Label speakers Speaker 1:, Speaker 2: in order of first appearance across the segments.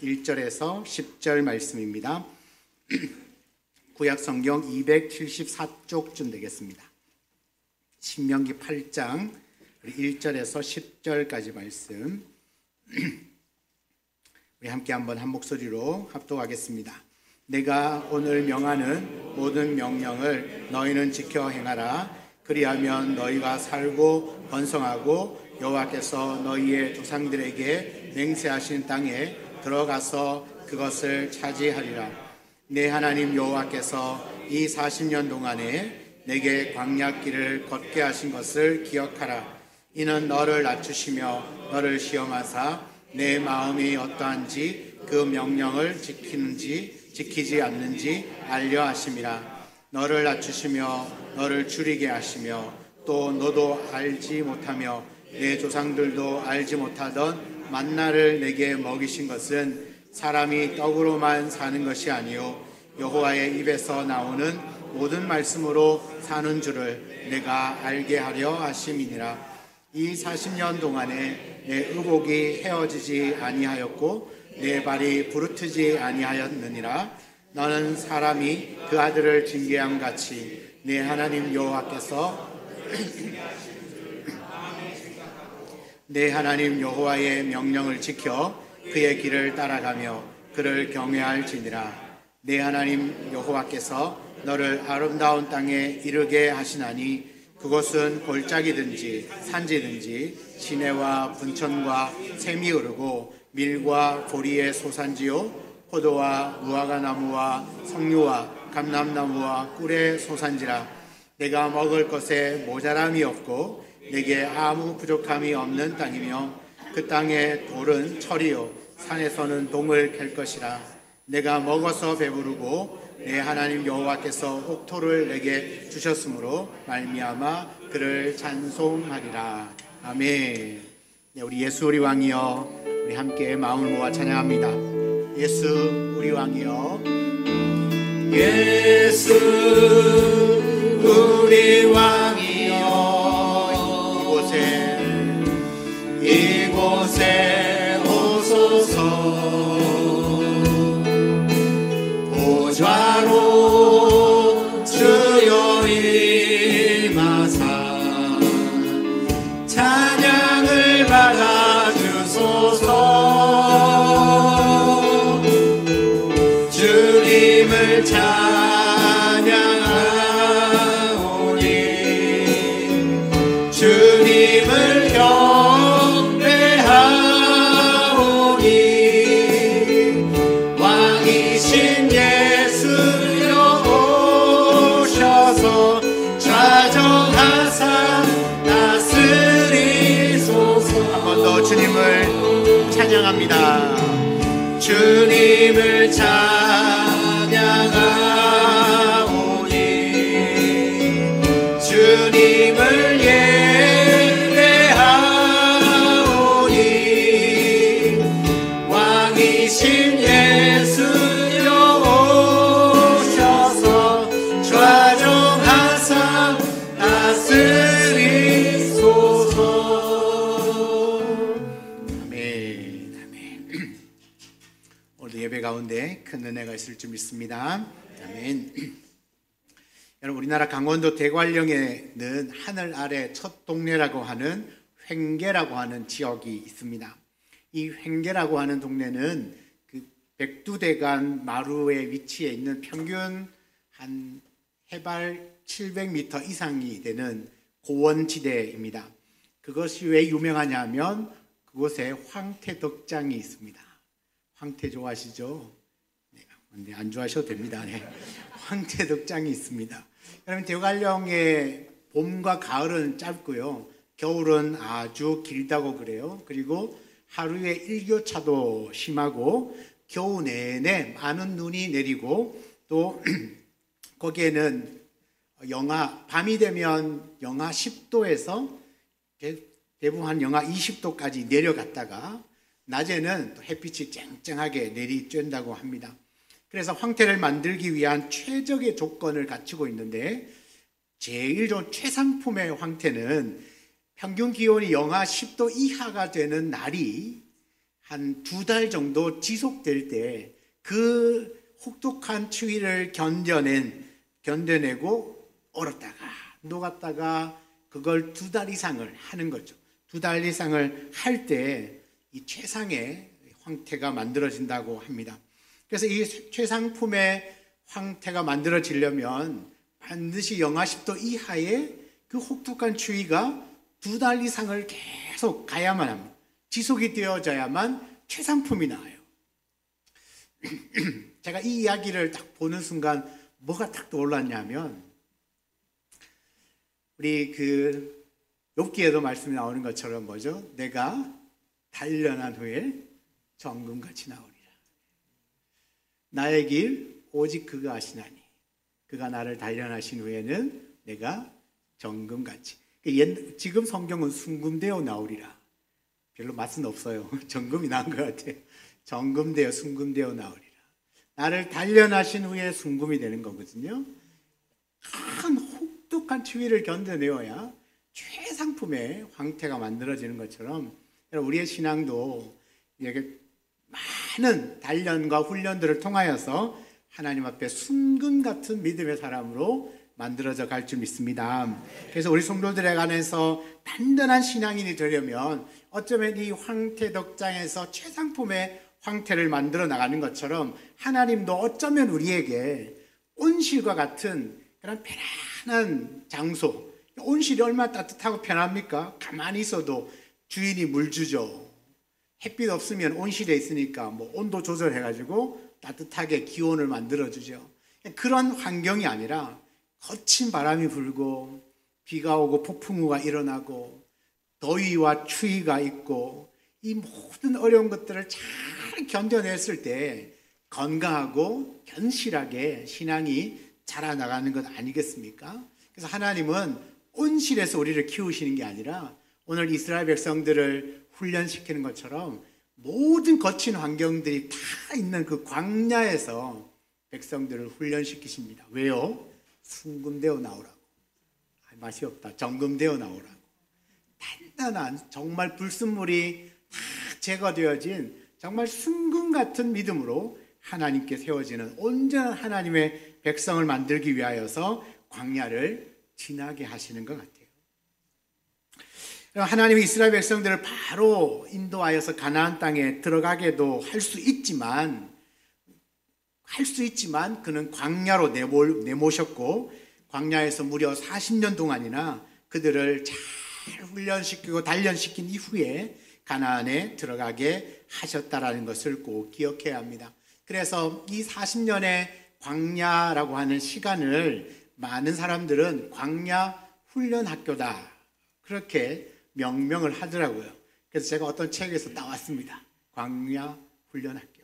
Speaker 1: 1절에서 10절 말씀입니다. 구약성경 274쪽쯤 되겠습니다. 신명기 8장 1절에서 10절까지 말씀 우리 함께 한번 한 목소리로 합독하겠습니다. 내가 오늘 명하는 모든 명령을 너희는 지켜 행하라. 그리하면 너희가 살고 번성하고 여호와께서 너희의 조상들에게 맹세하신 땅에 들어가서 그것을 차지하리라. 내 하나님 여호와께서 이 40년 동안에 내게 광야길을 걷게 하신 것을 기억하라. 이는 너를 낮추시며 너를 시험하사 내 마음이 어떠한지 그 명령을 지키는지 지키지 않는지 알려 하심이라. 너를 낮추시며 너를 줄이게 하시며 또 너도 알지 못하며 내 조상들도 알지 못하던 만나를 내게 먹이신 것은 사람이 떡으로만 사는 것이 아니요 여호와의 입에서 나오는 모든 말씀으로 사는 줄을 내가 알게 하려 하심이니라. 이 40년 동안에 내 의복이 헤어지지 아니하였고 내 발이 부르트지 아니하였느니라. 너는 사람이 그 아들을 징계함 같이 내 하나님 여호와께서 내 하나님 여호와의 명령을 지켜 그의 길을 따라가며 그를 경외할지니라. 내 하나님 여호와께서 너를 아름다운 땅에 이르게 하시나니 그곳은 골짜기든지 산지든지 시내와 분천과 샘이 흐르고 밀과 보리의 소산지요 포도와 무화과나무와 석류와 감람나무와 꿀의 소산지라. 내가 먹을 것에 모자람이 없고 내게 아무 부족함이 없는 땅이며 그 땅의 돌은 철이요 산에서는 동을 캘 것이라. 내가 먹어서 배부르고 내 하나님 여호와께서 옥토를 내게 주셨으므로 말미암아 그를 찬송하리라. 아멘. 네, 우리 예수 우리 왕이여, 우리 함께 마음을 모아 찬양합니다. 예수 우리 왕이여,
Speaker 2: 예수 우리 왕이여, 이곳에 오소서. 보좌로 주여 임하사 찬양을 받아주소서. 주님을 찬양하오니 주님을 경배하오니 왕이신 예수여 오셔서 좌정하사 다스리소서.
Speaker 1: 한 번 더 주님을 찬양합니다.
Speaker 2: 주님을 찬양하오니 주님을 예배하오니 왕이신 예수여 오셔서 좌정하사 다스리소서.
Speaker 1: 오늘 예배 가운데 큰 은혜가 있을 줄 믿습니다. 아멘. 여러분, 우리나라 강원도 대관령에는 하늘 아래 첫 동네라고 하는 횡계라고 하는 지역이 있습니다. 이 횡계라고 하는 동네는 그 백두대간 마루에 위치해 있는 평균 한 해발 700m 이상이 되는 고원지대입니다. 그것이 왜 유명하냐면 그곳에 황태덕장이 있습니다. 황태 좋아하시죠? 네, 안 좋아하셔도 됩니다. 네. 황태덕장이 있습니다. 그러면 대관령의 봄과 가을은 짧고요, 겨울은 아주 길다고 그래요. 그리고 하루에 일교차도 심하고 겨우 내내 많은 눈이 내리고 또 거기에는 밤이 되면 영하 10도에서 대부분 한 영하 20도까지 내려갔다가 낮에는 또 햇빛이 쨍쨍하게 내리쬐다고 합니다. 그래서 황태를 만들기 위한 최적의 조건을 갖추고 있는데 제일 좋은 최상품의 황태는 평균 기온이 영하 10도 이하가 되는 날이 한 2달 정도 지속될 때 그 혹독한 추위를 견뎌내고 얼었다가 녹았다가 그걸 2달 이상을 하는 거죠. 2달 이상을 할 때 이 최상의 황태가 만들어진다고 합니다. 그래서 이 최상품의 황태가 만들어지려면 반드시 영하 10도 이하의 그 혹독한 추위가 2달 이상을 계속 가야만 합니다. 지속이 되어져야만 최상품이 나와요. 제가 이 이야기를 딱 보는 순간 뭐가 딱 떠올랐냐면, 우리 그 욥기에도 말씀이 나오는 것처럼 뭐죠? 내가 단련한 후에 정금같이 나오리라. 나의 길 오직 그가 아시나니 그가 나를 단련하신 후에는 내가 정금같이. 지금 성경은 순금되어 나오리라. 별로 맛은 없어요. 정금이 나은 것 같아요. 정금되어 순금되어 나오리라. 나를 단련하신 후에 순금이 되는 거거든요. 큰 혹독한 추위를 견뎌내어야 최상품의 황태가 만들어지는 것처럼 우리의 신앙도 이렇게 많은 단련과 훈련들을 통하여서 하나님 앞에 순금 같은 믿음의 사람으로 만들어져 갈 줄 믿습니다. 그래서 우리 성도들에 관해서 단단한 신앙인이 되려면 어쩌면 이 황태 덕장에서 최상품의 황태를 만들어 나가는 것처럼 하나님도 어쩌면 우리에게 온실과 같은 그런 편안한 장소, 온실이 얼마나 따뜻하고 편합니까? 가만히 있어도 주인이 물 주죠. 햇빛 없으면 온실에 있으니까 뭐 온도 조절해가지고 따뜻하게 기온을 만들어주죠. 그런 환경이 아니라 거친 바람이 불고 비가 오고 폭풍우가 일어나고 더위와 추위가 있고 이 모든 어려운 것들을 잘 견뎌냈을 때 건강하고 견실하게 신앙이 자라나가는 것 아니겠습니까? 그래서 하나님은 온실에서 우리를 키우시는 게 아니라 오늘 이스라엘 백성들을 훈련시키는 것처럼 모든 거친 환경들이 다 있는 그 광야에서 백성들을 훈련시키십니다. 왜요? 순금되어 나오라고. 맛이 없다. 정금되어 나오라고. 단단한 정말 불순물이 다 제거되어진 정말 순금 같은 믿음으로 하나님께 세워지는 온전한 하나님의 백성을 만들기 위하여서 광야를 지나게 하시는 것 같아요. 하나님이 이스라엘 백성들을 바로 인도하여서 가나안 땅에 들어가게도 할 수 있지만 그는 광야로 내모셨고 광야에서 무려 40년 동안이나 그들을 잘 훈련시키고 단련시킨 이후에 가나안에 들어가게 하셨다라는 것을 꼭 기억해야 합니다. 그래서 이 40년의 광야라고 하는 시간을 많은 사람들은 광야 훈련학교다 그렇게 명명을 하더라고요. 그래서 제가 어떤 책에서 따왔습니다. 광야 훈련학교.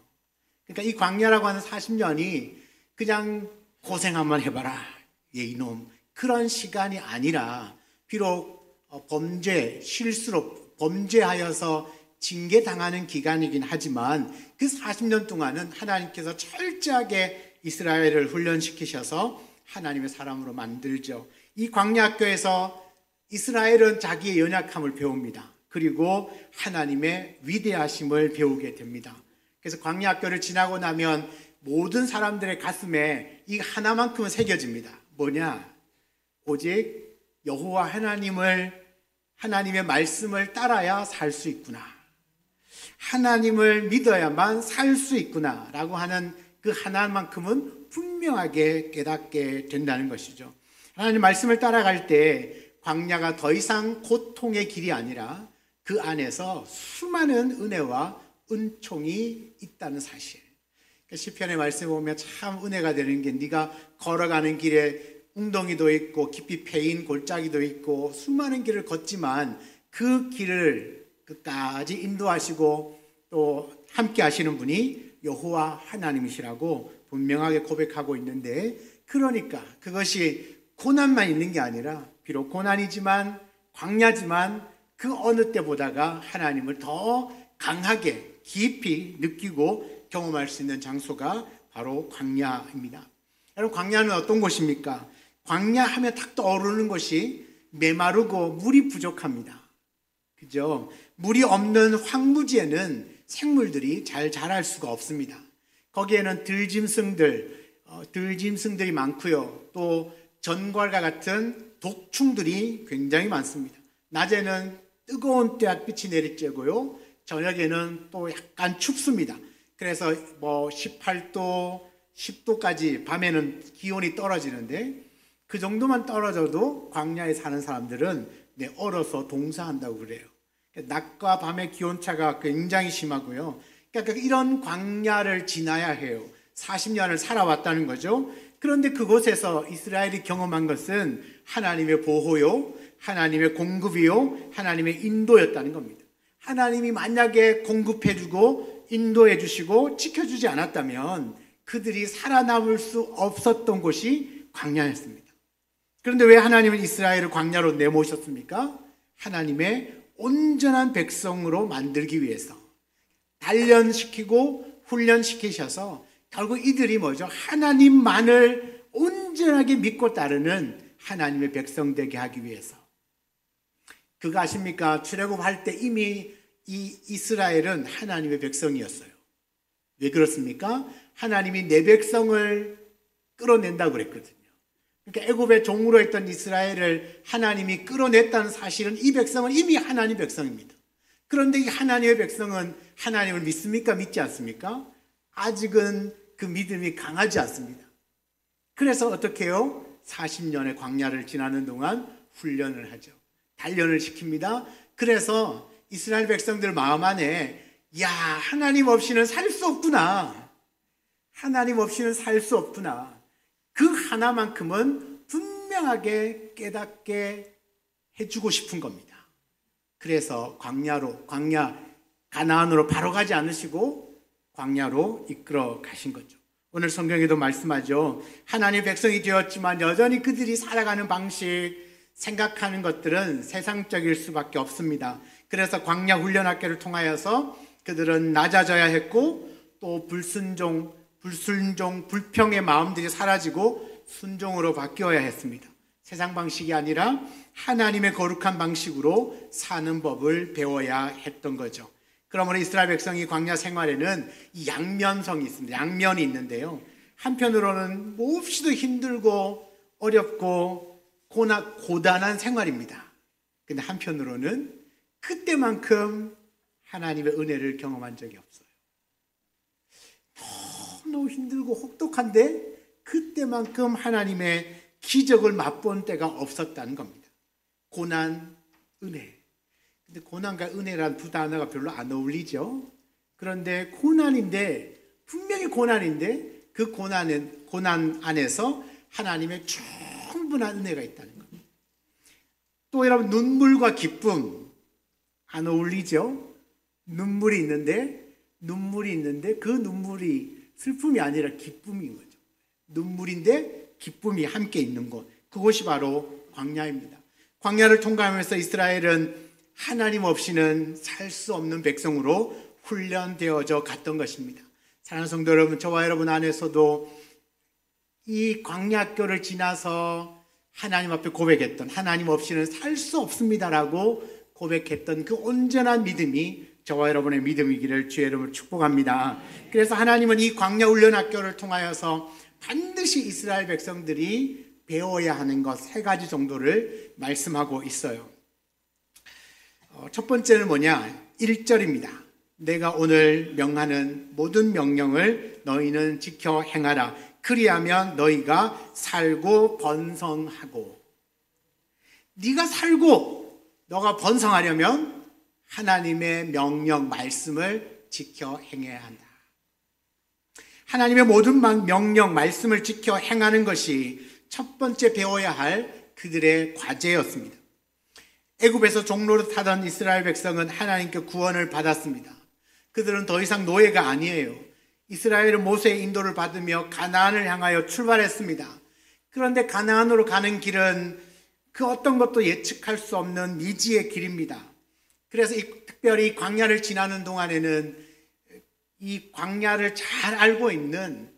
Speaker 1: 그러니까 이 광야라고 하는 40년이 그냥 고생 한번 해봐라 이놈 그런 시간이 아니라 비록 실수로 범죄하여서 징계당하는 기간이긴 하지만 그 40년 동안은 하나님께서 철저하게 이스라엘을 훈련시키셔서 하나님의 사람으로 만들죠. 이 광야학교에서 이스라엘은 자기의 연약함을 배웁니다. 그리고 하나님의 위대하심을 배우게 됩니다. 그래서 광야학교를 지나고 나면 모든 사람들의 가슴에 이 하나만큼은 새겨집니다. 뭐냐? 오직 여호와 하나님의 말씀을 따라야 살 수 있구나. 하나님을 믿어야만 살 수 있구나 라고 하는 그 하나만큼은 분명하게 깨닫게 된다는 것이죠. 하나님 말씀을 따라갈 때 광야가 더 이상 고통의 길이 아니라 그 안에서 수많은 은혜와 은총이 있다는 사실. 시편의 말씀을 보면 참 은혜가 되는 게 네가 걸어가는 길에 웅덩이도 있고 깊이 패인 골짜기도 있고 수많은 길을 걷지만 그 길을 끝까지 인도하시고 또 함께 하시는 분이 여호와 하나님이시라고 분명하게 고백하고 있는데, 그러니까 그것이 고난만 있는 게 아니라 비록 고난이지만 광야지만 그 어느 때보다가 하나님을 더 강하게 깊이 느끼고 경험할 수 있는 장소가 바로 광야입니다. 여러분, 광야는 어떤 곳입니까? 광야하면 딱 떠오르는 것이 메마르고 물이 부족합니다. 그죠? 물이 없는 황무지에는 생물들이 잘 자랄 수가 없습니다. 거기에는 들짐승들이 많고요. 또 전과과 같은 독충들이 굉장히 많습니다. 낮에는 뜨거운 떼약빛이 내리쬐고요. 저녁에는 또 약간 춥습니다. 그래서 18도, 10도까지 밤에는 기온이 떨어지는데 그 정도만 떨어져도 광야에 사는 사람들은 얼어서 동사한다고 그래요. 낮과 밤의 기온차가 굉장히 심하고요. 그러니까 이런 광야를 지나야 해요. 40년을 살아왔다는 거죠. 그런데 그곳에서 이스라엘이 경험한 것은 하나님의 보호요, 하나님의 공급이요, 하나님의 인도였다는 겁니다. 하나님이 만약에 공급해주고 인도해주시고 지켜주지 않았다면 그들이 살아남을 수 없었던 곳이 광야였습니다. 그런데 왜 하나님은 이스라엘을 광야로 내모셨습니까? 하나님의 온전한 백성으로 만들기 위해서 단련시키고 훈련시키셔서 결국 이들이 뭐죠? 하나님만을 온전하게 믿고 따르는 하나님의 백성 되게 하기 위해서. 그거 아십니까? 출애굽할 때 이미 이 이스라엘은 하나님의 백성이었어요. 왜 그렇습니까? 하나님이 내 백성을 끌어낸다고 그랬거든요. 그러니까 애굽의 종으로 있던 이스라엘을 하나님이 끌어냈다는 사실은 이 백성은 이미 하나님 백성입니다. 그런데 이 하나님의 백성은 하나님을 믿습니까? 믿지 않습니까? 아직은 그 믿음이 강하지 않습니다. 그래서 어떻게 해요? 40년의 광야를 지나는 동안 훈련을 하죠. 단련을 시킵니다. 그래서 이스라엘 백성들 마음 안에 하나님 없이는 살 수 없구나. 하나님 없이는 살 수 없구나. 그 하나만큼은 분명하게 깨닫게 해주고 싶은 겁니다. 그래서 광야 가나안으로 바로 가지 않으시고 광야로 이끌어 가신 거죠. 오늘 성경에도 말씀하죠. 하나님 백성이 되었지만 여전히 그들이 살아가는 방식, 생각하는 것들은 세상적일 수밖에 없습니다. 그래서 광야 훈련학교를 통하여서 그들은 낮아져야 했고 또 불순종, 불평의 마음들이 사라지고 순종으로 바뀌어야 했습니다. 세상 방식이 아니라 하나님의 거룩한 방식으로 사는 법을 배워야 했던 거죠. 그러므로 이스라엘 백성이 광야 생활에는 이 양면성이 있습니다. 양면이 있는데요. 한편으로는 몹시도 힘들고 어렵고 고단한 생활입니다. 근데 한편으로는 그때만큼 하나님의 은혜를 경험한 적이 없어요. 너무 힘들고 혹독한데 그때만큼 하나님의 기적을 맛본 때가 없었다는 겁니다. 고난, 은혜. 근데 고난과 은혜란 두 단어가 별로 안 어울리죠. 그런데 고난인데, 분명히 고난인데 그 고난 안에서 하나님의 충분한 은혜가 있다는 겁니다. 또 여러분, 눈물과 기쁨 안 어울리죠. 눈물이 있는데 그 눈물이 슬픔이 아니라 기쁨인 거죠. 눈물인데 기쁨이 함께 있는 곳, 그곳이 바로 광야입니다. 광야를 통과하면서 이스라엘은 하나님 없이는 살 수 없는 백성으로 훈련되어져 갔던 것입니다. 사랑하는 성도 여러분, 저와 여러분 안에서도 이 광야학교를 지나서 하나님 앞에 고백했던, 하나님 없이는 살 수 없습니다라고 고백했던 그 온전한 믿음이 저와 여러분의 믿음이기를 주의 이름으로 축복합니다. 그래서 하나님은 이 광야 훈련 학교를 통하여서 반드시 이스라엘 백성들이 배워야 하는 것 3가지 정도를 말씀하고 있어요. 첫 번째는 뭐냐? 1절입니다. 내가 오늘 명하는 모든 명령을 너희는 지켜 행하라. 그리하면 너희가 살고 번성하고. 네가 살고 너가 번성하려면 하나님의 명령, 말씀을 지켜 행해야 한다. 하나님의 모든 명령, 말씀을 지켜 행하는 것이 첫 번째 배워야 할 그들의 과제였습니다. 애굽에서 종로를 타던 이스라엘 백성은 하나님께 구원을 받았습니다. 그들은 더 이상 노예가 아니에요. 이스라엘은 모세의 인도를 받으며 가나안을 향하여 출발했습니다. 그런데 가나안으로 가는 길은 그 어떤 것도 예측할 수 없는 미지의 길입니다. 그래서 특별히 광야를 지나는 동안에는 이 광야를 잘 알고 있는,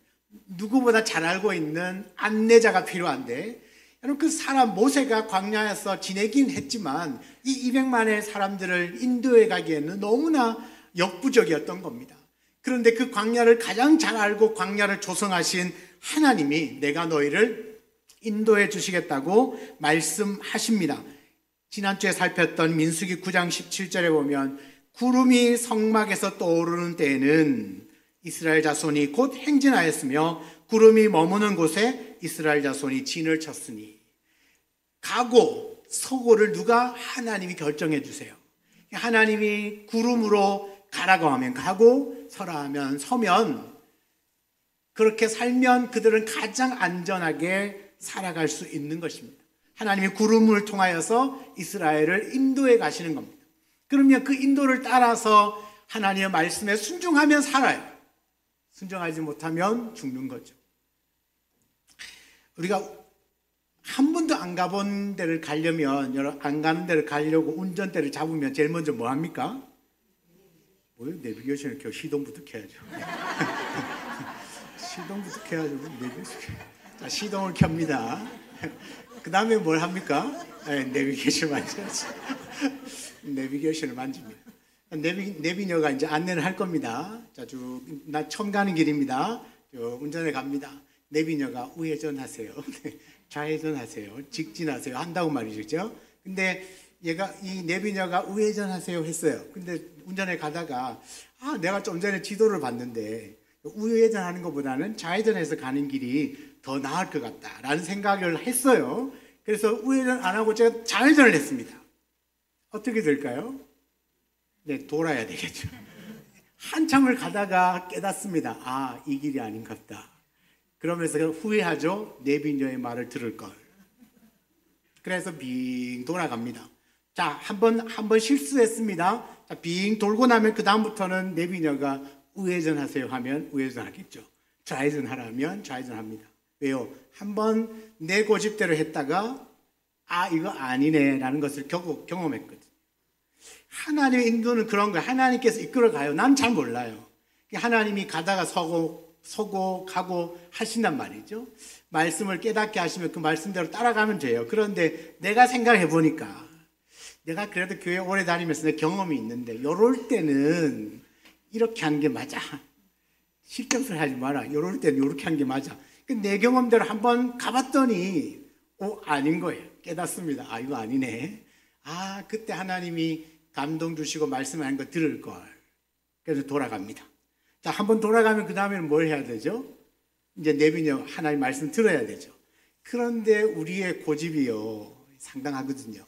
Speaker 1: 누구보다 잘 알고 있는 안내자가 필요한데, 여러분, 그 사람 모세가 광야에서 지내긴 했지만 이 200만의 사람들을 인도해 가기에는 너무나 역부족이었던 겁니다. 그런데 그 광야를 가장 잘 알고 광야를 조성하신 하나님이 내가 너희를 인도해 주시겠다고 말씀하십니다. 지난주에 살폈던 민수기 9장 17절에 보면 구름이 성막에서 떠오르는 때에는 이스라엘 자손이 곧 행진하였으며 구름이 머무는 곳에 이스라엘 자손이 진을 쳤으니 가고 서고를 누가? 하나님이 결정해 주세요. 하나님이 구름으로 가라고 하면 가고 서라 하면 서면 그렇게 살면 그들은 가장 안전하게 살아갈 수 있는 것입니다. 하나님이 구름을 통하여서 이스라엘을 인도해 가시는 겁니다. 그러면 그 인도를 따라서 하나님의 말씀에 순종하면 살아요. 순종하지 못하면 죽는 거죠. 우리가 한 번도 안 가본 데를 가려면, 안 가는 데를 가려고 운전대를 잡으면 제일 먼저 뭐 합니까? 뭐요? 내비게이션을 켜 시동부터 켜야죠. 시동부터 켜가지고 자, 시동을 켭니다. 그 다음에 뭘 합니까? 네, 내비게이션 만져야지. 내비게이션을 만집니다. 내비녀가 이제 안내를 할 겁니다. 자, 나 처음 가는 길입니다. 운전해 갑니다. 내비녀가 우회전하세요. 좌회전하세요. 직진하세요. 한다고 말이죠. 근데 얘가 이 내비녀가 우회전하세요 했어요. 근데 운전해 가다가 내가 좀 전에 지도를 봤는데 우회전하는 것보다는 좌회전해서 가는 길이 더 나을 것 같다라는 생각을 했어요. 그래서 우회전 안 하고 제가 좌회전을 했습니다. 어떻게 될까요? 네, 돌아야 되겠죠. 한참을 가다가 깨닫습니다. 이 길이 아닌갑다. 그러면서 후회하죠. 내비녀의 말을 들을 걸. 그래서 빙 돌아갑니다. 자, 한 번 실수했습니다. 자, 빙 돌고 나면 그 다음부터는 내비녀가 우회전하세요 하면 우회전하겠죠. 좌회전하라면 좌회전합니다. 왜요? 한번 내 고집대로 했다가 이거 아니네 라는 것을 경험했거든요. 하나님의 인도는 그런 거예요. 하나님께서 이끌어가요. 난 잘 몰라요. 하나님이 가다가 서고 가고 하신단 말이죠. 말씀을 깨닫게 하시면 그 말씀대로 따라가면 돼요. 그런데 내가 생각해 보니까 내가 그래도 교회 오래 다니면서 내 경험이 있는데 이럴 때는 이렇게 하는 게 맞아. 실격을 하지 마라. 이럴 때는 이렇게 하는 게 맞아. 내 경험대로 한번 가봤더니 아닌 거예요. 깨닫습니다. 이거 아니네. 그때 하나님이 감동 주시고 말씀하는 거 들을 걸. 그래서 돌아갑니다. 자, 한번 돌아가면 그 다음에는 뭘 해야 되죠? 이제 내비녀 하나님 말씀 들어야 되죠. 그런데 우리의 고집이요 상당하거든요.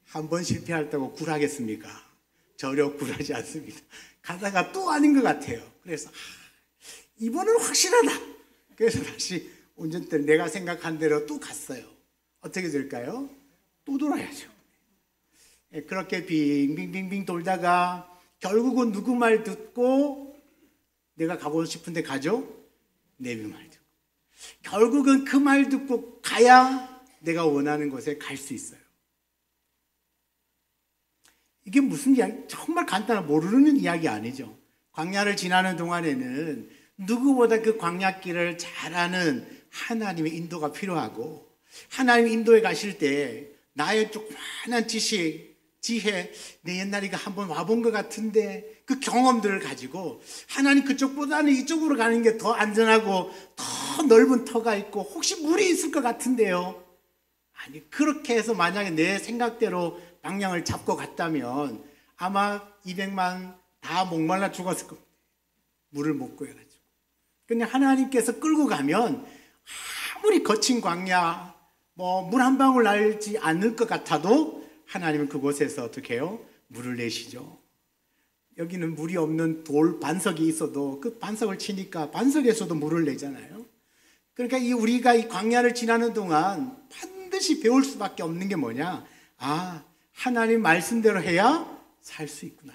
Speaker 1: 한번 실패했다고 굴하겠습니까? 전혀 굴하지 않습니다. 가다가 또 아닌 것 같아요. 그래서 이번은 확실하다. 그래서 다시 운전대를 내가 생각한 대로 또 갔어요. 어떻게 될까요? 또 돌아야죠. 그렇게 빙빙빙빙 돌다가 결국은 누구 말 듣고 내가 가고 싶은데 가죠? 내비 말 듣고. 결국은 그 말 듣고 가야 내가 원하는 곳에 갈 수 있어요. 이게 무슨 이야기? 정말 간단한 모르는 이야기 아니죠. 광야를 지나는 동안에는 누구보다 그 광야길을 잘 아는 하나님의 인도가 필요하고 하나님 인도에 가실 때 나의 조그마한 지식, 지혜, 내 옛날에 한번 와본 것 같은데 그 경험들을 가지고 하나님 그쪽보다는 이쪽으로 가는 게 더 안전하고 더 넓은 터가 있고 혹시 물이 있을 것 같은데요. 아니 그렇게 해서 만약에 내 생각대로 방향을 잡고 갔다면 아마 200만 다 목말라 죽었을 겁니다. 물을 못 구해가지고. 근데 하나님께서 끌고 가면 아무리 거친 광야 물 한 방울 날지 않을 것 같아도 하나님은 그곳에서 어떻게 해요? 물을 내시죠. 여기는 물이 없는 돌 반석이 있어도 그 반석을 치니까 반석에서도 물을 내잖아요. 그러니까 우리가 이 광야를 지나는 동안 반드시 배울 수밖에 없는 게 뭐냐? 하나님 말씀대로 해야 살 수 있구나.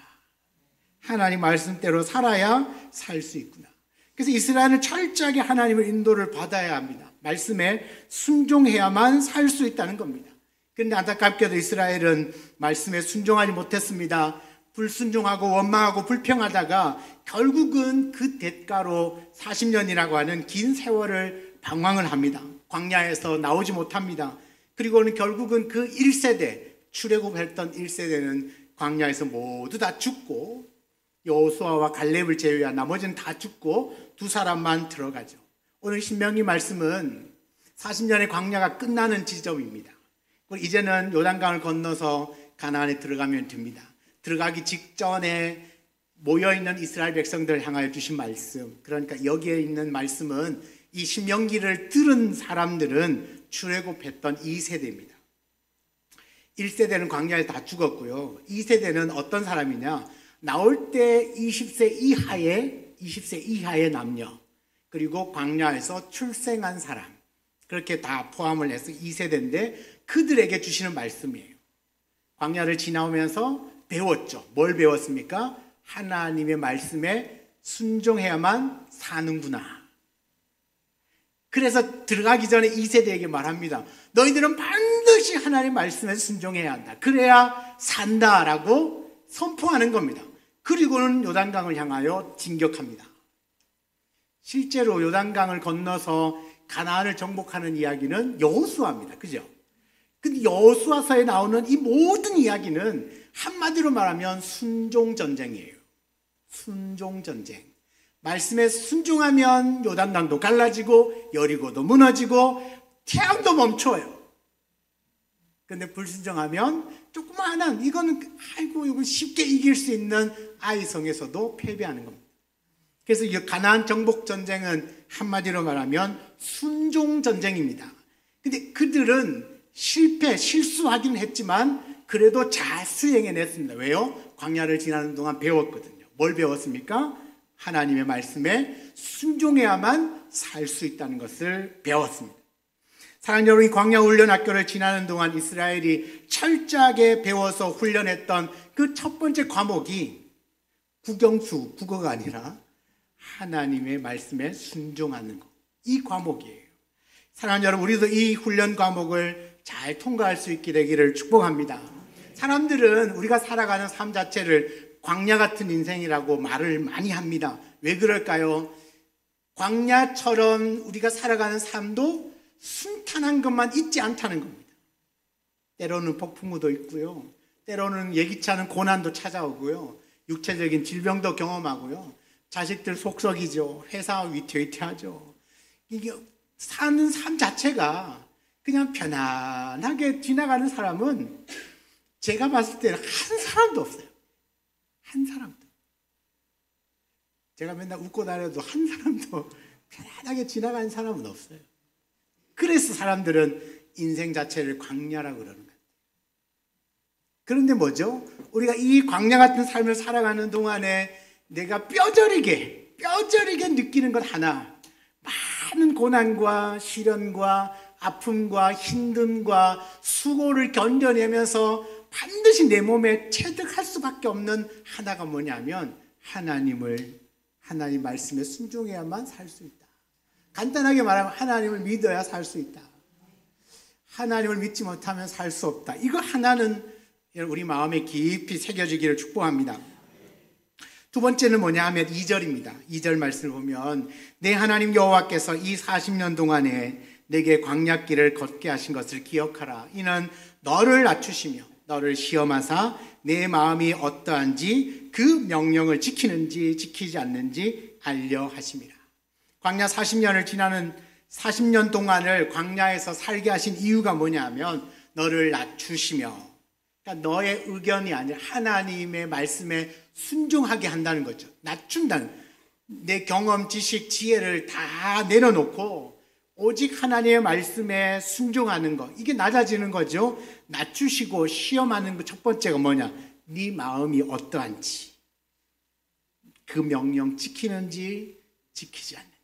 Speaker 1: 하나님 말씀대로 살아야 살 수 있구나. 그래서 이스라엘은 철저하게 하나님의 인도를 받아야 합니다. 말씀에 순종해야만 살 수 있다는 겁니다. 그런데 안타깝게도 이스라엘은 말씀에 순종하지 못했습니다. 불순종하고 원망하고 불평하다가 결국은 그 대가로 40년이라고 하는 긴 세월을 방황을 합니다. 광야에서 나오지 못합니다. 그리고는 결국은 그 1세대, 출애굽했던 1세대는 광야에서 모두 다 죽고 여호수아와 갈렙을 제외한 나머지는 다 죽고 두 사람만 들어가죠. 오늘 신명기 말씀은 40년의 광야가 끝나는 지점입니다. 이제는 요단강을 건너서 가나안에 들어가면 됩니다. 들어가기 직전에 모여있는 이스라엘 백성들을 향하여 주신 말씀, 그러니까 여기에 있는 말씀은 이 신명기를 들은 사람들은 출애굽했던 2세대입니다. 1세대는 광야에 다 죽었고요. 2세대는 어떤 사람이냐? 나올 때 20세 이하의 남녀, 그리고 광야에서 출생한 사람, 그렇게 다 포함을 해서 2세대인데 그들에게 주시는 말씀이에요. 광야를 지나오면서 배웠죠. 뭘 배웠습니까? 하나님의 말씀에 순종해야만 사는구나. 그래서 들어가기 전에 2세대에게 말합니다. 너희들은 반드시 하나님의 말씀에 순종해야 한다. 그래야 산다라고 선포하는 겁니다. 그리고는 요단강을 향하여 진격합니다. 실제로 요단강을 건너서 가나안을 정복하는 이야기는 여호수아입니다. 그죠? 근데 여호수아서에 나오는 이 모든 이야기는 한마디로 말하면 순종전쟁이에요. 순종전쟁. 말씀에 순종하면 요단강도 갈라지고 여리고도 무너지고 태양도 멈춰요. 근데 불순종하면 조그마한 이거는 이거 쉽게 이길 수 있는 아이성에서도 패배하는 겁니다. 그래서 이 가나안 정복 전쟁은 한마디로 말하면 순종 전쟁입니다. 근데 그들은 실수하긴 했지만 그래도 잘 수행해냈습니다. 왜요? 광야를 지나는 동안 배웠거든요. 뭘 배웠습니까? 하나님의 말씀에 순종해야만 살 수 있다는 것을 배웠습니다. 사랑하는 여러분, 광야 훈련 학교를 지나는 동안 이스라엘이 철저하게 배워서 훈련했던 그 첫 번째 과목이 국어가 아니라 하나님의 말씀에 순종하는 것. 이 과목이에요. 사랑하는 여러분, 우리도 이 훈련 과목을 잘 통과할 수 있게 되기를 축복합니다. 사람들은 우리가 살아가는 삶 자체를 광야 같은 인생이라고 말을 많이 합니다. 왜 그럴까요? 광야처럼 우리가 살아가는 삶도 순탄한 것만 있지 않다는 겁니다. 때로는 폭풍우도 있고요. 때로는 예기치 않은 고난도 찾아오고요. 육체적인 질병도 경험하고요. 자식들 속썩이죠. 회사 위태위태하죠. 이게 사는 삶 자체가 그냥 편안하게 지나가는 사람은 제가 봤을 때는 한 사람도 없어요. 한 사람도. 제가 맨날 웃고 다녀도 한 사람도 편안하게 지나가는 사람은 없어요. 그래서 사람들은 인생 자체를 광야라고 그러는 거예요. 그런데 뭐죠? 우리가 이 광야 같은 삶을 살아가는 동안에 내가 뼈저리게 느끼는 것 하나, 많은 고난과 시련과 아픔과 힘듦과 수고를 견뎌내면서 반드시 내 몸에 체득할 수밖에 없는 하나가 뭐냐면 하나님 말씀에 순종해야만 살 수 있다. 간단하게 말하면 하나님을 믿어야 살 수 있다. 하나님을 믿지 못하면 살 수 없다. 이거 하나는 우리 마음에 깊이 새겨지기를 축복합니다. 두 번째는 뭐냐 하면 2절입니다. 2절 말씀을 보면 내 하나님 여호와께서 이 40년 동안에 내게 광야길을 걷게 하신 것을 기억하라. 이는 너를 낮추시며 너를 시험하사 내 마음이 어떠한지 그 명령을 지키는지 지키지 않는지 알려 하심이라. 광야 40년을 지나는 40년 동안을 광야에서 살게 하신 이유가 뭐냐 하면 너를 낮추시며, 그러니까 너의 의견이 아니라 하나님의 말씀에 순종하게 한다는 거죠. 낮춘다는, 내 경험, 지식, 지혜를 다 내려놓고 오직 하나님의 말씀에 순종하는 것, 이게 낮아지는 거죠. 낮추시고 시험하는 것 첫 번째가 뭐냐? 네 마음이 어떠한지, 그 명령 지키는지 지키지 않는지.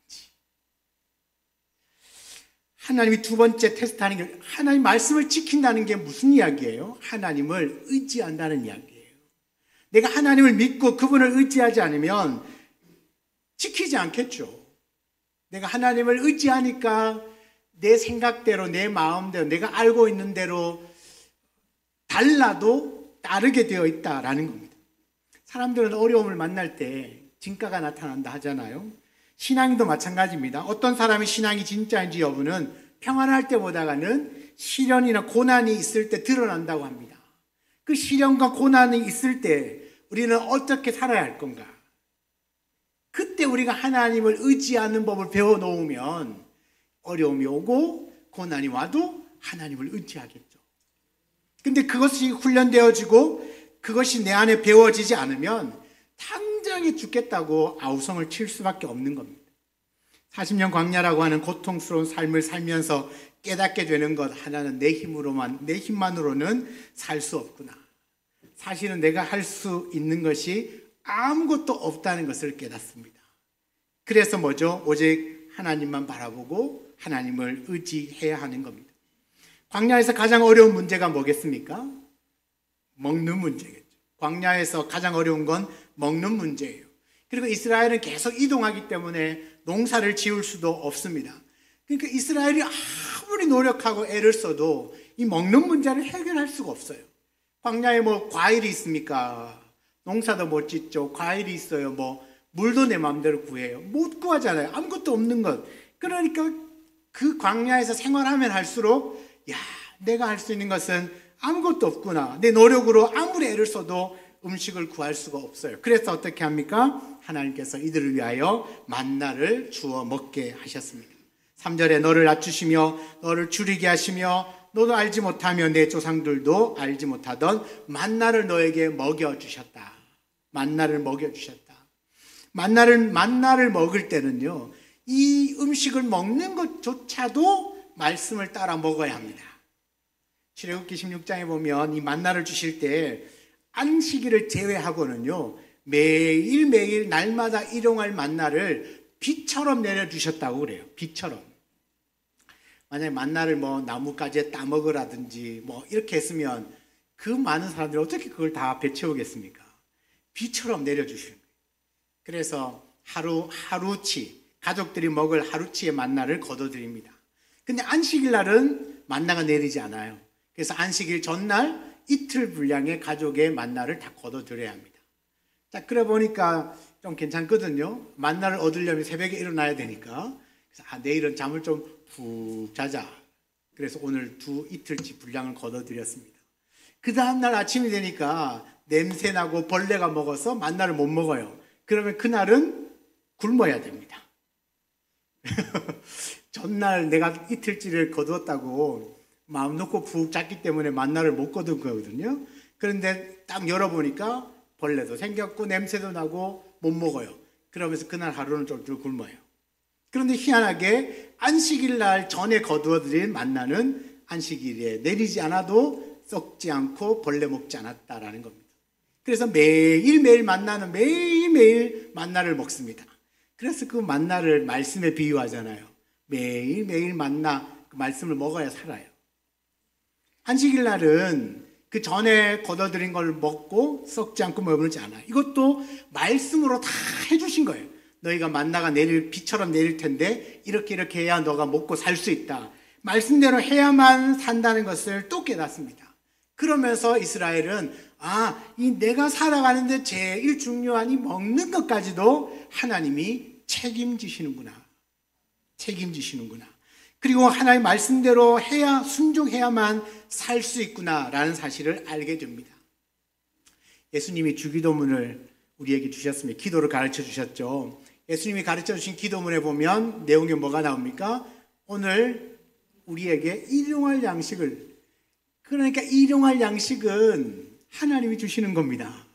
Speaker 1: 하나님이 두 번째 테스트하는 게, 하나님 말씀을 지킨다는 게 무슨 이야기예요? 하나님을 의지한다는 이야기예요. 내가 하나님을 믿고 그분을 의지하지 않으면 지키지 않겠죠. 내가 하나님을 의지하니까 내 생각대로, 내 마음대로, 내가 알고 있는 대로 달라도 따르게 되어 있다라는 겁니다. 사람들은 어려움을 만날 때 진가가 나타난다 하잖아요. 신앙도 마찬가지입니다. 어떤 사람이 신앙이 진짜인지 여부는 평안할 때보다는 시련이나 고난이 있을 때 드러난다고 합니다. 그 시련과 고난이 있을 때 우리는 어떻게 살아야 할 건가? 그때 우리가 하나님을 의지하는 법을 배워놓으면 어려움이 오고 고난이 와도 하나님을 의지하겠죠. 근데 그것이 훈련되어지고 그것이 내 안에 배워지지 않으면 당장에 죽겠다고 아우성을 칠 수밖에 없는 겁니다. 40년 광야라고 하는 고통스러운 삶을 살면서 깨닫게 되는 것 하나는 내 힘만으로는 살 수 없구나. 사실은 내가 할 수 있는 것이 아무것도 없다는 것을 깨닫습니다. 그래서 뭐죠? 오직 하나님만 바라보고 하나님을 의지해야 하는 겁니다. 광야에서 가장 어려운 문제가 뭐겠습니까? 먹는 문제겠죠. 광야에서 가장 어려운 건 먹는 문제예요. 그리고 이스라엘은 계속 이동하기 때문에 농사를 지을 수도 없습니다. 그러니까 이스라엘이 아무리 노력하고 애를 써도 이 먹는 문제를 해결할 수가 없어요. 광야에 뭐 과일이 있습니까? 농사도 못 짓죠. 과일이 있어요. 뭐 물도 내 마음대로 구해요. 못 구하잖아요. 아무것도 없는 것. 그러니까 그 광야에서 생활하면 할수록 야, 내가 할 수 있는 것은 아무것도 없구나. 내 노력으로 아무리 애를 써도 음식을 구할 수가 없어요. 그래서 어떻게 합니까? 하나님께서 이들을 위하여 만나를 주어 먹게 하셨습니다. 3절에 너를 낮추시며 너를 줄이게 하시며 너도 알지 못하며 내 조상들도 알지 못하던 만나를 너에게 먹여주셨다. 만나를 먹여주셨다. 만나를 먹을 때는요, 이 음식을 먹는 것조차도 말씀을 따라 먹어야 합니다. 출애굽기 16장에 보면 이 만나를 주실 때 안식일을 제외하고는요, 매일매일 날마다 일용할 만나를 비처럼 내려주셨다고 그래요. 비처럼. 만약에 만나를 뭐 나뭇가지에 따먹으라든지 뭐 이렇게 했으면 그 많은 사람들이 어떻게 그걸 다 배채우겠습니까? 비처럼 내려주시는 거예요. 그래서 하루치, 가족들이 먹을 하루치의 만나를 거둬드립니다. 근데 안식일 날은 만나가 내리지 않아요. 그래서 안식일 전날 이틀 분량의 가족의 만나를 다 거둬들여야 합니다. 자, 그래 보니까 좀 괜찮거든요. 만나를 얻으려면 새벽에 일어나야 되니까. 그래서 내일은 잠을 좀 푹 자자. 그래서 오늘 이틀치 분량을 거둬들였습니다. 그 다음날 아침이 되니까 냄새나고 벌레가 먹어서 만나를 못 먹어요. 그러면 그날은 굶어야 됩니다. 전날 내가 이틀치를 거두었다고 마음 놓고 푹 잤기 때문에 만나를 못 거둔 거거든요. 그런데 딱 열어보니까 벌레도 생겼고 냄새도 나고 못 먹어요. 그러면서 그날 하루는 쫄쫄 굶어요. 그런데 희한하게 안식일 날 전에 거두어들인 만나는 안식일에 내리지 않아도 썩지 않고 벌레 먹지 않았다라는 겁니다. 그래서 매일매일 만나를 먹습니다. 그래서 그 만나를 말씀에 비유하잖아요. 매일매일 만나, 그 말씀을 먹어야 살아요. 안식일 날은 그 전에 거둬들인 걸 먹고 썩지 않고 머물지 않아요. 이것도 말씀으로 다 해주신 거예요. 너희가 만나가 비처럼 내릴 텐데 이렇게 해야 너가 먹고 살 수 있다. 말씀대로 해야만 산다는 것을 또 깨닫습니다. 그러면서 이스라엘은 이 내가 살아가는데 제일 중요한 이 먹는 것까지도 하나님이 책임지시는구나. 그리고 하나님 말씀대로 순종해야만 살 수 있구나라는 사실을 알게 됩니다. 예수님이 주기도문을 우리에게 주셨습니다. 기도를 가르쳐 주셨죠. 예수님이 가르쳐 주신 기도문에 보면 내용에 뭐가 나옵니까? 오늘 우리에게 일용할 양식을, 그러니까 일용할 양식은 하나님이 주시는 겁니다.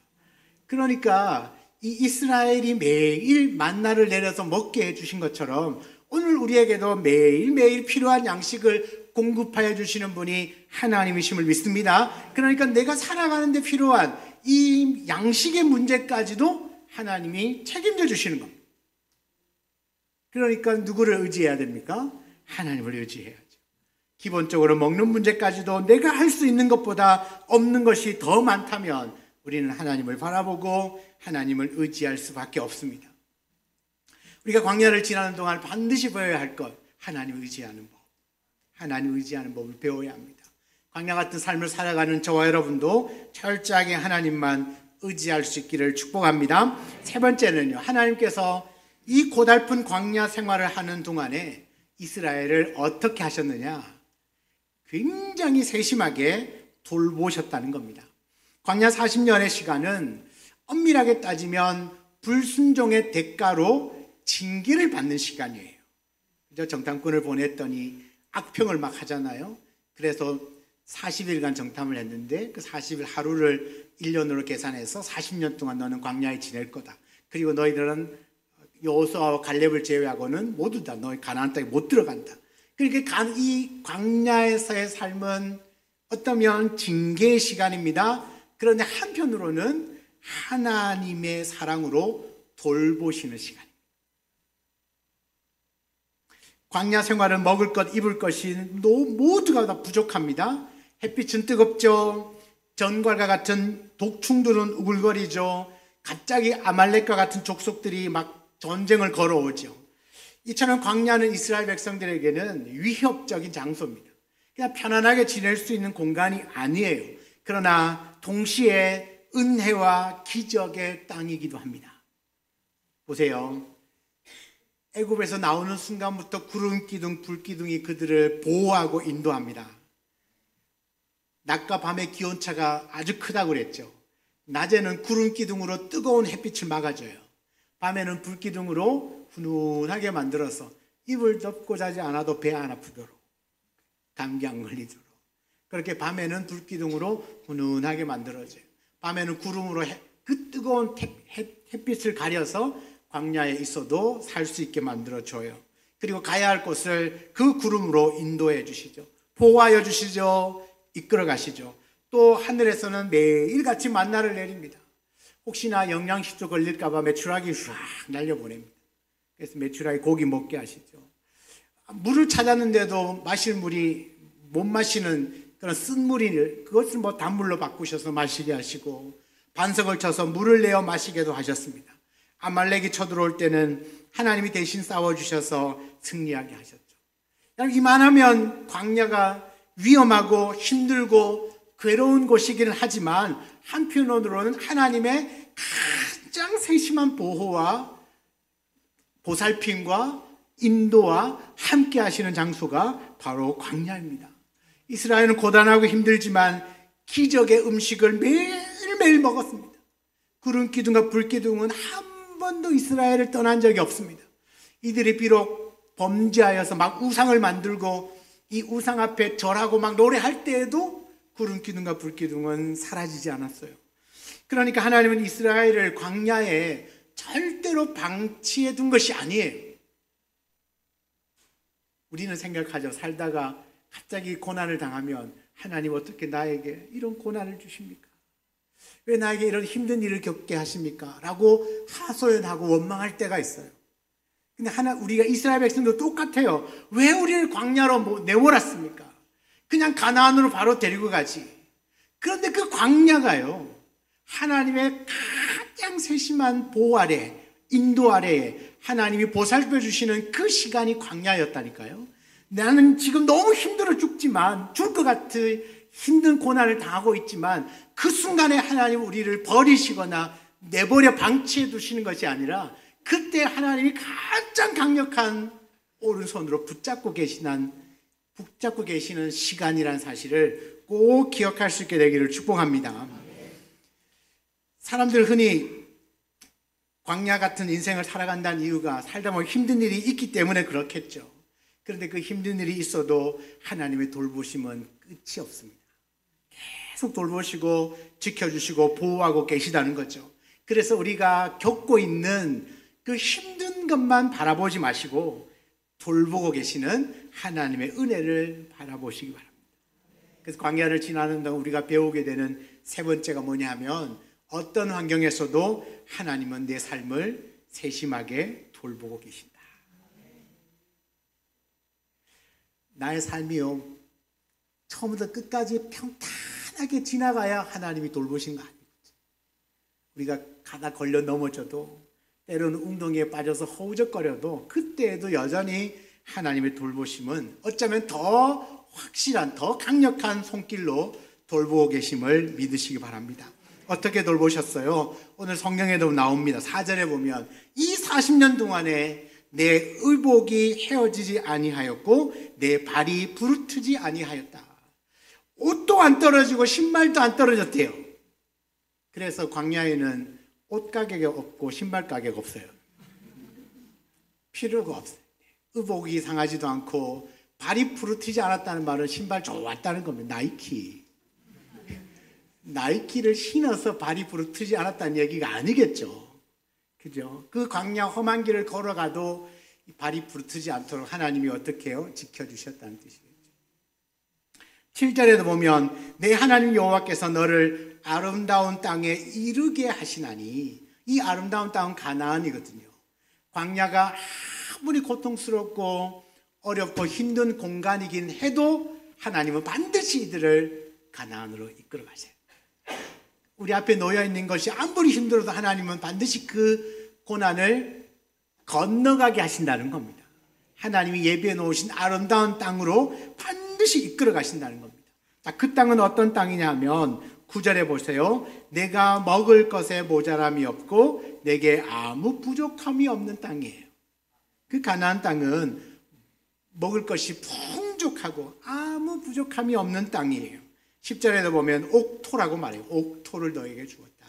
Speaker 1: 그러니까 이 이스라엘이 매일 만나를 내려서 먹게 해주신 것처럼 오늘 우리에게도 매일매일 필요한 양식을 공급하여 주시는 분이 하나님이심을 믿습니다. 그러니까 내가 살아가는 데 필요한 이 양식의 문제까지도 하나님이 책임져 주시는 겁니다. 그러니까 누구를 의지해야 됩니까? 하나님을 의지해야죠. 기본적으로 먹는 문제까지도 내가 할 수 있는 것보다 없는 것이 더 많다면 우리는 하나님을 바라보고 하나님을 의지할 수밖에 없습니다. 우리가 광야를 지나는 동안 반드시 배워야 할 것, 하나님을 의지하는 법. 하나님을 의지하는 법을 배워야 합니다. 광야 같은 삶을 살아가는 저와 여러분도 철저하게 하나님만 의지할 수 있기를 축복합니다. 세 번째는요, 하나님께서 이 고달픈 광야 생활을 하는 동안에 이스라엘을 어떻게 하셨느냐? 굉장히 세심하게 돌보셨다는 겁니다. 광야 40년의 시간은 엄밀하게 따지면 불순종의 대가로 징계를 받는 시간이에요. 정탐꾼을 보냈더니 악평을 막 하잖아요. 그래서 40일간 정탐을 했는데 그 40일 하루를 1년으로 계산해서 40년 동안 너는 광야에 지낼 거다. 그리고 너희들은 여호수아와 갈렙을 제외하고는 모두 다 너희 가나안 땅에 못 들어간다. 그러니까 이 광야에서의 삶은 어떠면 징계의 시간입니다. 그런데 한편으로는 하나님의 사랑으로 돌보시는 시간입니다. 광야 생활은 먹을 것, 입을 것이 모두가 다 부족합니다. 햇빛은 뜨겁죠. 전갈과 같은 독충들은 우글거리죠. 갑자기 아말렉과 같은 족속들이 막 전쟁을 걸어오죠. 이처럼 광야는 이스라엘 백성들에게는 위협적인 장소입니다. 그냥 편안하게 지낼 수 있는 공간이 아니에요. 그러나 동시에 은혜와 기적의 땅이기도 합니다. 보세요. 애굽에서 나오는 순간부터 구름 기둥, 불 기둥이 그들을 보호하고 인도합니다. 낮과 밤의 기온차가 아주 크다고 그랬죠. 낮에는 구름 기둥으로 뜨거운 햇빛을 막아줘요. 밤에는 불 기둥으로 훈훈하게 만들어서 이불 덮고 자지 않아도 배 안 아프도록, 감기 안 걸리도록. 그렇게 밤에는 불 기둥으로 훈훈하게 만들어져요. 밤에는 구름으로 그 뜨거운 햇빛을 가려서 광야에 있어도 살 수 있게 만들어줘요. 그리고 가야 할 곳을 그 구름으로 인도해 주시죠. 보호하여 주시죠. 이끌어 가시죠. 또 하늘에서는 매일같이 만나를 내립니다. 혹시나 영양실조 걸릴까 봐 메추라기 쫙 날려보냅니다. 그래서 메추라기 고기 먹게 하시죠. 물을 찾았는데도 마실 물이 못 마시는 그런 쓴 물이 그것을 뭐 단물로 바꾸셔서 마시게 하시고 반석을 쳐서 물을 내어 마시게도 하셨습니다. 아말렉이 쳐들어올 때는 하나님이 대신 싸워주셔서 승리하게 하셨죠. 이만하면 광야가 위험하고 힘들고 괴로운 곳이기는 하지만 한편으로는 하나님의 가장 세심한 보호와 보살핌과 인도와 함께 하시는 장소가 바로 광야입니다. 이스라엘은 고단하고 힘들지만 기적의 음식을 매일매일 먹었습니다. 구름 기둥과 불 기둥은 한 번도 이스라엘을 떠난 적이 없습니다. 이들이 비록 범죄하여서 막 우상을 만들고 이 우상 앞에 절하고 막 노래할 때에도 구름 기둥과 불 기둥은 사라지지 않았어요. 그러니까 하나님은 이스라엘을 광야에 절대로 방치해 둔 것이 아니에요. 우리는 생각하죠. 살다가 갑자기 고난을 당하면 하나님 어떻게 나에게 이런 고난을 주십니까? 왜 나에게 이런 힘든 일을 겪게 하십니까? 라고 하소연하고 원망할 때가 있어요. 근데 우리가 이스라엘 백성도 똑같아요. 왜 우리를 광야로 내몰았습니까? 그냥 가나안으로 바로 데리고 가지. 그런데 그 광야가요, 하나님의 가장 세심한 보호 아래, 인도 아래에 하나님이 보살펴 주시는 그 시간이 광야였다니까요. 나는 지금 너무 힘들어 죽지만, 죽을 것 같은 힘든 고난을 당하고 있지만 그 순간에 하나님 우리를 버리시거나 내버려 방치해 두시는 것이 아니라 그때 하나님이 가장 강력한 오른손으로 붙잡고 계시는 시간이라는 사실을 꼭 기억할 수 있게 되기를 축복합니다. 사람들 흔히 광야 같은 인생을 살아간다는 이유가 살다 보면 힘든 일이 있기 때문에 그렇겠죠. 그런데 그 힘든 일이 있어도 하나님의 돌보심은 끝이 없습니다. 계속 돌보시고 지켜주시고 보호하고 계시다는 거죠. 그래서 우리가 겪고 있는 그 힘든 것만 바라보지 마시고 돌보고 계시는 하나님의 은혜를 바라보시기 바랍니다. 그래서 광야를 지나는 동안 우리가 배우게 되는 세 번째가 뭐냐 하면 어떤 환경에서도 하나님은 내 삶을 세심하게 돌보고 계신다. 나의 삶이요, 처음부터 끝까지 평탄하게 지나가야 하나님이 돌보신 거 아니거든요. 우리가 가다 걸려 넘어져도 때로는 웅덩이에 빠져서 허우적거려도 그때에도 여전히 하나님의 돌보심은 어쩌면 더 확실한, 더 강력한 손길로 돌보고 계심을 믿으시기 바랍니다. 어떻게 돌보셨어요? 오늘 성경에도 나옵니다. 4절에 보면 이 40년 동안에 내 의복이 헤어지지 아니하였고 내 발이 부르트지 아니하였다. 옷도 안 떨어지고 신발도 안 떨어졌대요. 그래서 광야에는 옷 가게가 없고 신발 가게가 없어요. 필요가 없어요. 의복이 상하지도 않고 발이 부르트지 않았다는 말은 신발 좋았다는 겁니다. 나이키를 신어서 발이 부르트지 않았다는 얘기가 아니겠죠. 그죠? 그 광야 험한 길을 걸어가도 발이 부르트지 않도록 하나님이 어떻게 해요? 지켜주셨다는 뜻이겠죠. 7절에도 보면 내 하나님 여호와께서 너를 아름다운 땅에 이르게 하시나니, 이 아름다운 땅은 가나안이거든요. 광야가 아무리 고통스럽고 어렵고 힘든 공간이긴 해도 하나님은 반드시 이들을 가나안으로 이끌어 가세요. 우리 앞에 놓여 있는 것이 아무리 힘들어도 하나님은 반드시 그 고난을 건너가게 하신다는 겁니다. 하나님이 예비해 놓으신 아름다운 땅으로 반드시 이끌어 가신다는 겁니다. 자, 그 땅은 어떤 땅이냐 하면 9절에 보세요. 내가 먹을 것에 모자람이 없고 내게 아무 부족함이 없는 땅이에요. 그 가나안 땅은 먹을 것이 풍족하고 아무 부족함이 없는 땅이에요. 10절에도 보면 옥토라고 말해요. 옥토를 너에게 주었다.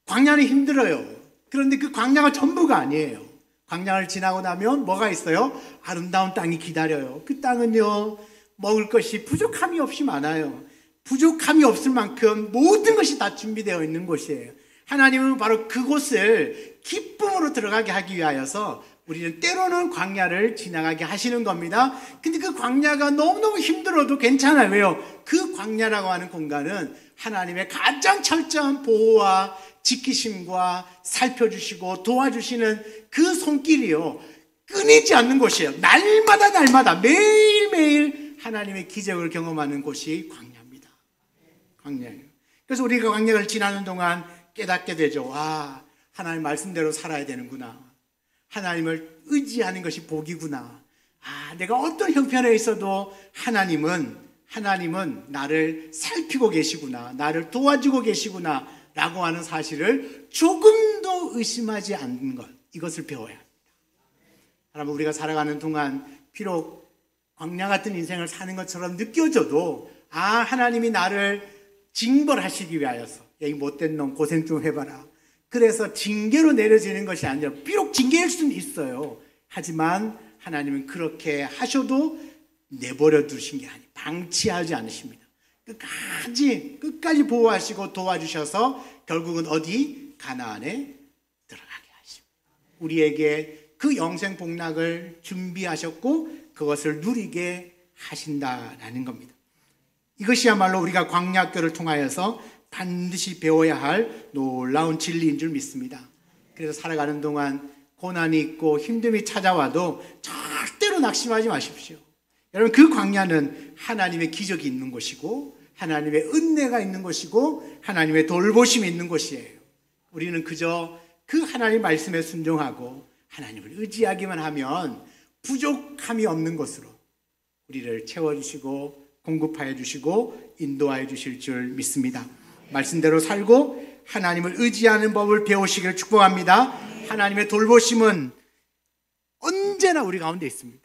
Speaker 1: 광야는 힘들어요. 그런데 그 광야가 전부가 아니에요. 광야를 지나고 나면 뭐가 있어요? 아름다운 땅이 기다려요. 그 땅은요, 먹을 것이 부족함이 없이 많아요. 부족함이 없을 만큼 모든 것이 다 준비되어 있는 곳이에요. 하나님은 바로 그곳을 기쁨으로 들어가게 하기 위하여서 우리는 때로는 광야를 지나가게 하시는 겁니다. 근데 그 광야가 너무너무 힘들어도 괜찮아요. 왜요? 그 광야라고 하는 공간은 하나님의 가장 철저한 보호와 지키심과 살펴주시고 도와주시는 그 손길이요, 끊이지 않는 곳이에요. 날마다 매일매일 하나님의 기적을 경험하는 곳이 광야입니다. 광야예요. 그래서 우리가 광야를 지나는 동안 깨닫게 되죠. 와, 하나님 말씀대로 살아야 되는구나. 하나님을 의지하는 것이 복이구나. 아, 내가 어떤 형편에 있어도 하나님은 나를 살피고 계시구나. 나를 도와주고 계시구나. 라고 하는 사실을 조금도 의심하지 않는 것. 이것을 배워야 합니다. 여러분, 우리가 살아가는 동안 비록 광야 같은 인생을 사는 것처럼 느껴져도, 아, 하나님이 나를 징벌하시기 위하여서, 야, 이 못된 놈 고생 좀 해봐라. 그래서 징계로 내려지는 것이 아니라, 비록 징계일 수는 있어요. 하지만 하나님은 그렇게 하셔도 내버려 두신 게 아니에요. 방치하지 않으십니다. 끝까지 보호하시고 도와주셔서 결국은 어디? 가나안에 들어가게 하십니다. 우리에게 그 영생 복락을 준비하셨고 그것을 누리게 하신다라는 겁니다. 이것이야말로 우리가 광야학교를 통하여서 반드시 배워야 할 놀라운 진리인 줄 믿습니다. 그래서 살아가는 동안 고난이 있고 힘듦이 찾아와도 절대로 낙심하지 마십시오. 여러분, 그 광야는 하나님의 기적이 있는 곳이고 하나님의 은혜가 있는 곳이고 하나님의 돌보심이 있는 곳이에요. 우리는 그저 그 하나님 말씀에 순종하고 하나님을 의지하기만 하면 부족함이 없는 곳으로 우리를 채워주시고 공급하여 주시고 인도하여 주실 줄 믿습니다. 말씀대로 살고 하나님을 의지하는 법을 배우시기를 축복합니다. 하나님의 돌보심은 언제나 우리 가운데 있습니다.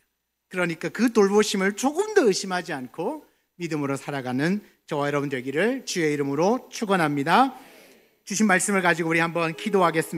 Speaker 1: 그러니까 그 돌보심을 조금 더 의심하지 않고 믿음으로 살아가는 저와 여러분 되기를 주의 이름으로 축원합니다. 주신 말씀을 가지고 우리 한번 기도하겠습니다.